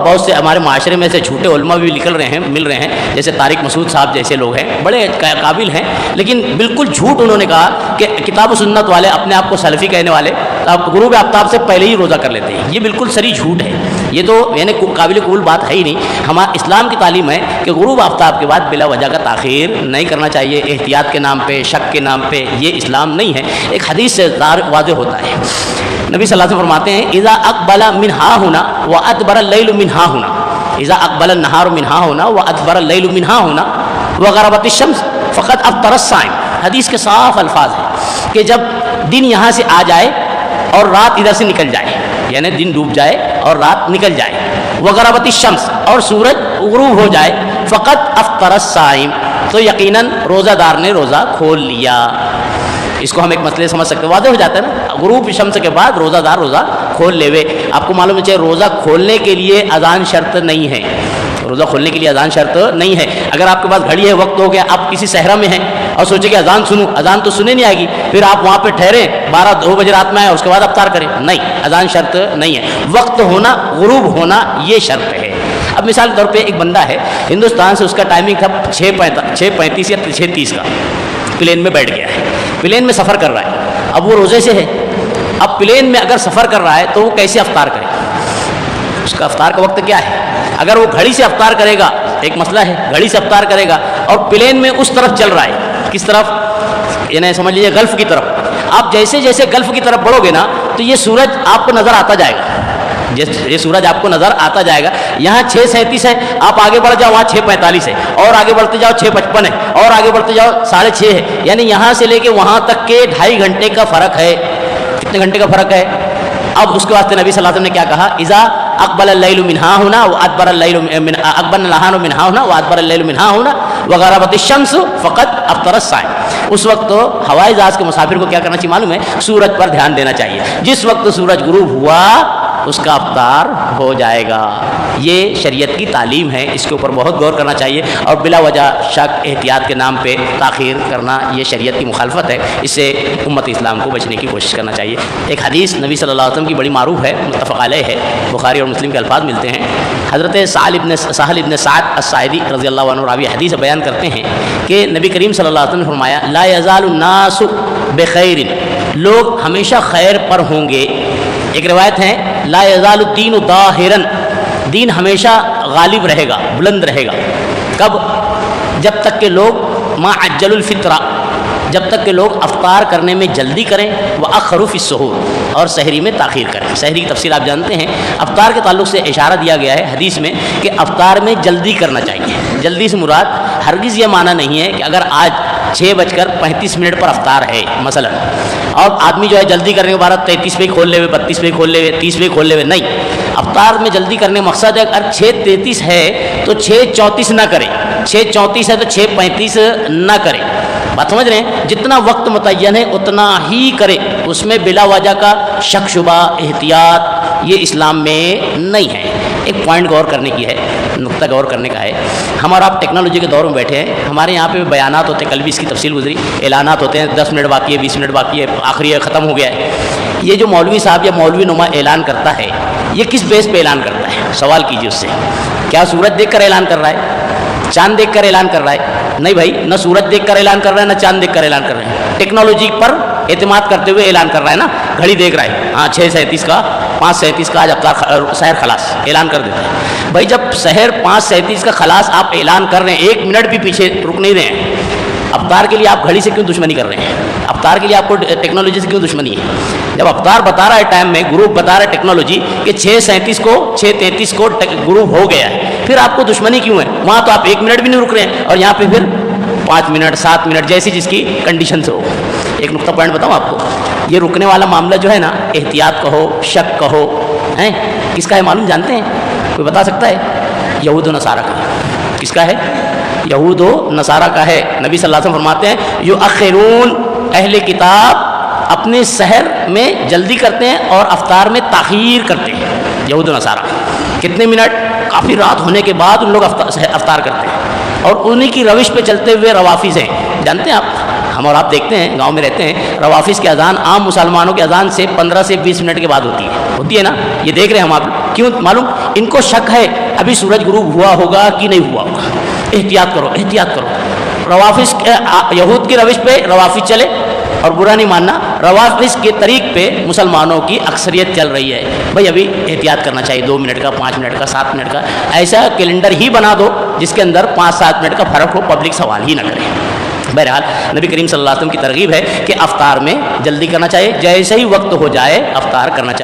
بہت سے ہمارے معاشرے میں سے جھوٹے علماء بھی مل رہے ہیں، جیسے طارق مسعود صاحب جیسے لوگ ہیں، بڑے قابل ہیں، لیکن بالکل جھوٹ انہوں نے کہا کہ کتاب و سنت والے اپنے آپ کو سلفی کہنے والے غروب آفتاب سے پہلے ہی روزہ کر لیتے ہیں. یہ بالکل سری جھوٹ ہے. یہ تو یعنی قابل قبول بات ہے ہی نہیں. ہمارا اسلام کی تعلیم ہے کہ غروب آفتاب کے بعد بلا وجہ کا تاخیر نہیں کرنا چاہیے، احتیاط کے نام پہ، شک کے نام پہ. یہ اسلام نہیں ہے. ایک حدیث سے واضح ہوتا ہے. نبی صلی اللہ علیہ وسلم فرماتے ہیں اذا اقبل من ها هنا وادبر الليل من ها هنا، اذا اقبل النهار من ها هنا وادبر الليل من ها هنا وغربت الشمس فقد افطر الصائم. حدیث کے صاف الفاظ ہیں کہ جب دن یہاں سے آ جائے اور رات ادھر سے نکل جائے، یعنی دن ڈوب جائے اور رات نکل جائے، وغربت الشمس اور سورج غروب ہو جائے، فقط افطر الصائم تو یقیناً روزہ دار نے روزہ کھول لیا. اس کو ہم ایک مسئلے سمجھ سکتے ہیں، واضح ہو جاتا ہے نا. غروب شمس کے بعد روزہ دار روزہ کھول لے. آپ کو معلوم ہے روزہ کھولنے کے لیے اذان شرط نہیں ہے. روزہ کھولنے کے لیے اذان شرط نہیں ہے. اگر آپ کے پاس گھڑی ہے، وقت ہو گیا، آپ کسی صحرا میں ہیں اور سوچے کہ اذان سنوں، اذان تو سنے نہیں آئے گی، پھر آپ وہاں پہ ٹھہریں 12-2 بجے رات میں آئے، اس کے بعد افطار کریں. نہیں، اذان شرط نہیں ہے. وقت ہونا، غروب ہونا یہ شرط ہے. اب مثال کے طور پہ ایک بندہ ہے ہندوستان سے، اس کا ٹائمنگ تھا 6:35 یا 6:30 کا، پلین میں بیٹھ گیا ہے، پلین میں سفر کر رہا ہے. اب وہ روزے سے ہے. اب پلین میں اگر سفر کر رہا ہے تو وہ کیسے افطار کرے؟ اس کا افطار کا وقت کیا ہے؟ اگر وہ گھڑی سے افطار کرے گا، ایک مسئلہ ہے، گھڑی سے افطار کرے گا اور پلین میں اس طرف چل رہا ہے. کس طرف؟ یعنی سمجھ لیجیے گلف کی طرف. آپ جیسے جیسے گلف کی طرف بڑھو گے نا تو یہ سورج آپ کو نظر آتا جائے گا. یہ سورج آپ کو نظر آتا جائے گا. یہاں 6:37 ہے، آپ آگے بڑھ جاؤ وہاں 6:45 ہے، اور آگے بڑھتے جاؤ 6:55 ہے، اور آگے بڑھتے جاؤ 6:30 ہے. یعنی یہاں سے لے کے وہاں تک کے 2.5 گھنٹے کا فرق ہے. کتنے گھنٹے کا فرق ہے؟ اب اس کے واسطے نبی صلی اللہ علیہ وسلم نے کیا کہا؟ اذا اقبل الليل من ها هنا وادبر الليل من اقبل النهار من ها هنا وادبر الليل من ها هنا وغربت الشمس فقد افطر الصائم. اس وقت تو ہوائی جہاز کے مسافر کو کیا کرنا چاہیے معلوم ہے؟ سورج پر دھیان دینا چاہیے. جس وقت سورج غروب ہوا اس کا افطار ہو جائے گا. یہ شریعت کی تعلیم ہے، اس کے اوپر بہت غور کرنا چاہیے. اور بلا وجہ شک، احتیاط کے نام پہ تاخیر کرنا یہ شریعت کی مخالفت ہے. اس سے امت اسلام کو بچنے کی کوشش کرنا چاہیے. ایک حدیث نبی صلی اللہ علیہ وسلم کی بڑی معروف ہے، متفق علیہ ہے، بخاری اور مسلم کے الفاظ ملتے ہیں. حضرت سہل ابن سعد الساعدی رضی اللہ عنہ راوی حدیث بیان کرتے ہیں کہ نبی کریم صلی اللہ علیہ وسلم نے فرمایا لا یزال الناس بخیر، لوگ ہمیشہ خیر پر ہوں گے. ایک روایت ہے لا یزال الدین ظاہرا، دین ہمیشہ غالب رہے گا، بلند رہے گا. کب؟ جب تک کہ لوگ ما عجل الفطرہ، جب تک کہ لوگ افطار کرنے میں جلدی کریں، وہ اخروا فی السحور، اور سحری میں تاخیر کریں. سحری کی تفصیل آپ جانتے ہیں. افطار کے تعلق سے اشارہ دیا گیا ہے حدیث میں کہ افطار میں جلدی کرنا چاہیے. جلدی سے مراد ہرگز یہ معنی نہیں ہے کہ اگر آج 6:35 پر افطار ہے مثلا، اور آدمی جو ہے جلدی کرنے کے بعد 33 پہ کھول لے ہوئے، 32 پہ کھول لے ہوئے، 30 پہ کھول لے ہوئے. نہیں، افطار میں جلدی کرنے مقصد ہے اگر 6:33 ہے تو 6:34 نہ کرے، 6:34 ہے تو 6:35 نہ کرے. بات سمجھ رہے ہیں؟ جتنا وقت متعین ہے اتنا ہی کرے. اس میں بلا وجہ کا شک شبہ، احتیاط یہ اسلام میں نہیں ہے. ایک پوائنٹ غور کرنے کی ہے، نقطہ غور کرنے کا ہے. ہم اور آپ ٹیکنالوجی کے دور میں بیٹھے ہیں. ہمارے یہاں پہ بیانات ہوتے ہیں، کل بھی اس کی تفصیل گزری، اعلانات ہوتے ہیں 10 منٹ باقی ہے، 20 منٹ باقی ہے، آخری ہے، ختم ہو گیا ہے. یہ جو مولوی صاحب یا مولوی نما اعلان کرتا ہے یہ کس بیس پہ اعلان کرتا ہے؟ سوال کیجیے اس سے. کیا سورج دیکھ کر اعلان کر رہا ہے؟ چاند دیکھ کر اعلان کر رہا ہے؟ نہیں بھائی، نہ سورج دیکھ کر اعلان کر رہا ہے، نہ چاند دیکھ کر اعلان کر رہا ہے. ٹیکنالوجی پر اعتماد کرتے ہوئے اعلان کر رہا ہے نا. گھڑی دیکھ رہا ہے، ہاں 6:37 کا، 5:37 کا آج افطار سحر خلاص اعلان کر دیتا ہے. بھائی جب سحر 5:37 کا خلاص آپ اعلان کر رہے ہیں، 1 منٹ بھی پیچھے رک نہیں رہے ہیں. افطار کے لیے آپ گھڑی سے کیوں دشمنی کر رہے ہیں؟ افطار کے لیے آپ کو ٹیکنالوجی سے کیوں دشمنی ہے؟ جب افطار بتا رہا ہے ٹائم میں، گروپ بتا رہا ہے ٹیکنالوجی کہ 6:37 کو 6:33 کو گروپ ہو گیا ہے، پھر آپ کو دشمنی کیوں ہے؟ وہاں تو آپ 1 منٹ بھی نہیں رک رہے ہیں اور یہاں پہ پھر 5 منٹ 7 منٹ جیسی جس کی کنڈیشن سے ہو. ایک نقطہ پوائنٹ بتاؤں آپ کو، یہ رکنے والا معاملہ جو ہے نا، احتیاط کہو، شک کہو، ہیں کس کا ہے معلوم جانتے ہیں؟ کوئی بتا سکتا ہے؟ یہود و نصارہ کا. کس کا ہے؟ یہود و نصارہ کا ہے. نبی صلی اللہ علیہ وسلم فرماتے ہیں یؤخرون، اہل کتاب اپنے سحر میں جلدی کرتے ہیں اور افطار میں تاخیر کرتے ہیں. یہود و نصارہ کتنے منٹ؟ کافی رات ہونے کے بعد ان لوگ افطار کرتے ہیں. اور انہی کی روش پہ چلتے ہوئے روافظ ہیں. جانتے ہیں آپ، ہم اور آپ دیکھتے ہیں، گاؤں میں رہتے ہیں، روافظ کی اذان عام مسلمانوں کی اذان سے 15 سے 20 منٹ کے بعد ہوتی ہے نا. یہ دیکھ رہے ہیں ہم آپ. کیوں معلوم؟ ان کو شک ہے ابھی سورج غروب ہوا ہوگا کہ نہیں ہوا ہوگا، احتیاط کرو احتیاط کرو۔ روافظ یہود کی روش پہ روافظ چلے اور برا نہیں ماننا، روافظ کے طریق پہ مسلمانوں کی اکثریت چل رہی ہے، بھائی ابھی احتیاط کرنا چاہیے، 2 منٹ کا، 5 منٹ کا، 7 منٹ کا، ایسا کیلنڈر ہی بنا دو جس کے اندر 5-7 منٹ کا فرق ہو، پبلک سوال ہی نہ کرے۔ بہرحال نبی کریم صلی اللہ علیہ وسلم کی ترغیب ہے کہ افطار میں جلدی کرنا چاہیے، جیسے ہی وقت ہو جائے افطار کرنا چاہیے۔